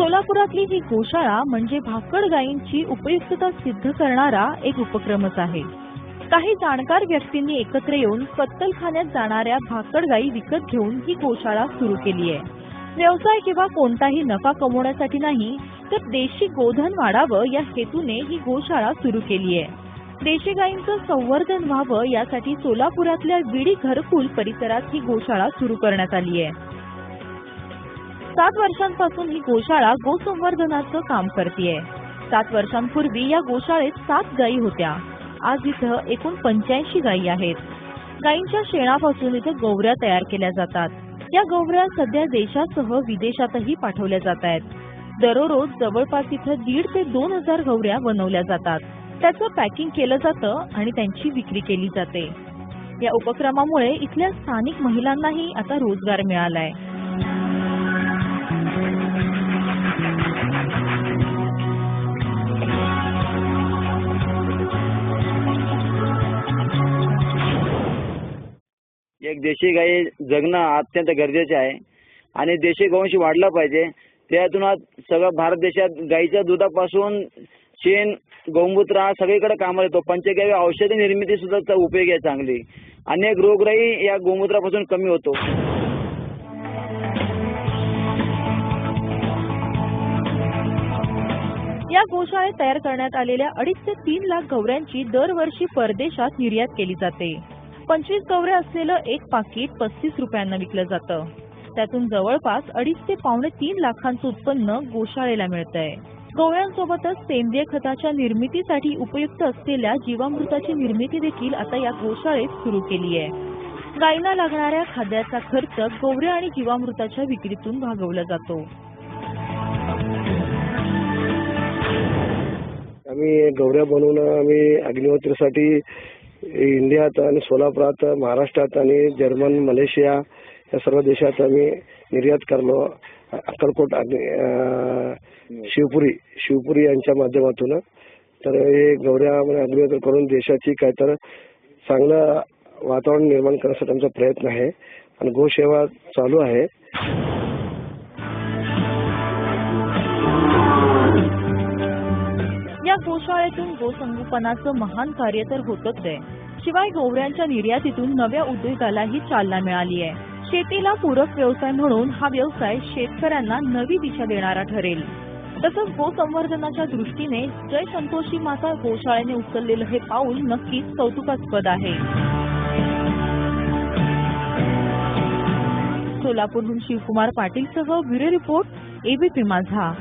सोलापुरातली ही गोशाळा म्हणजे भाकड गायींची उपयुक्तता सिद्ध करणारा एक उपक्रमच आहे। काही जाणकार व्यक्तींनी एकत्र येऊन कत्तलखान्यात जाणाऱ्या भाकड गायी विकत घेऊन ही गोशाळा सुरू केली आहे। व्यवसाय किंवा कोणताही नफा कमवण्यासाठी नाही, तर देशी गोधन वाढावं या हेतूने ही गोशाळा सुरू केली आहे। देशी गायींचं संवर्धन व्हावं यासाठी सोलापुरातल्या विडी घरकुल परिसरात ही गोशाळा सुरू करण्यात आली आहे। 7 वर्षांपासून ही गोशाळा गोसंवर्धनाचं काम करतेय। 7 वर्षांपूर्वी या गोशाळेत 7 गायी होत्या। आज इथं एकूण 85 गायी आहेत। गायींच्या शेणापासून इथं गोवऱ्या तयार केल्या जातात। या गोवऱ्या सध्या देशासह विदेशातही पाठवल्या जात आहेत। दररोज जवळपास इथं 1,500 ते 2,000 गोवऱ्या बनवल्या जातात। त्याचं पॅकिंग केलं जातं आणि त्यांची विक्री केली जाते। या उपक्रमामुळे इथल्या स्थानिक महिलांनाही आता रोजगार मिळालाय। एक देशी गाई जगणं अत्यंत गरजेचे आहे आणि देशी गोवंश वाढला पाहिजे। त्यातून आज सगळं भारत देशात गाईच्या दुधापासून शेण, गोमूत्र हा सगळीकडे कामाला येतो। पंचगव्य औषधी निर्मिती सुद्धा उपयोगी आहे चांगली। अनेक रोगराई या गोमूत्रापासून कमी होतो। या गोशाळेत तयार करण्यात आलेल्या 2.5 ते 3 लाख गोवऱ्यांची दरवर्षी परदेशात निर्यात केली जाते। 25 गोवऱ्या असलेलं एक पाकिट 35 रुपयांना विकलं जातं। त्यातून जवळपास 2.5 ते 2.5 लाखांचं उत्पन्न गोशाळेला मिळतंय। गोवऱ्यांसोबतच सेंद्रिय खताच्या निर्मितीसाठी उपयुक्त असलेल्या जीवामृताची निर्मिती देखील आता या गोशाळेत सुरू केली आहे। गायींना लागणाऱ्या खाद्याचा खर्च गोवऱ्या आणि जीवामृताच्या विक्रीतून भागवला जातो। आम्ही गोवऱ्या बनवून आम्ही अग्निहोत्रीसाठी इंडियात आणि सोलापुरात, महाराष्ट्रात आणि जर्मन, मलेशिया या सर्व देशात आम्ही निर्यात करलो। अक्कलकोट आणि शिवपुरी यांच्या माध्यमातून तर हे गोवऱ्या अग्निहोत्र करून देशाची काहीतरी चांगलं वातावरण निर्माण करण्यासाठी आमचा प्रयत्न आहे आणि गोसेवा चालू आहे। या गोशाळेतून गोसंगोपनाचं महान कार्य तर होतच आहे, शिवाय गोवऱ्यांच्या निर्यातीतून नव्या उद्योगालाही चालना मिळाली आहे। शेतीला पूरक व्यवसाय म्हणून हा व्यवसाय शेतकऱ्यांना नवी दिशा देणारा ठरेल। तसंच गोसंवर्धनाच्या दृष्टीने जय संतोषी माता गोशाळेने उचललेलं हे पाऊल नक्कीच कौतुकास्पद आहे। सोलापूरहून शिवकुमार पाटीलसह ब्युरो रिपोर्ट, एबीपी माझा।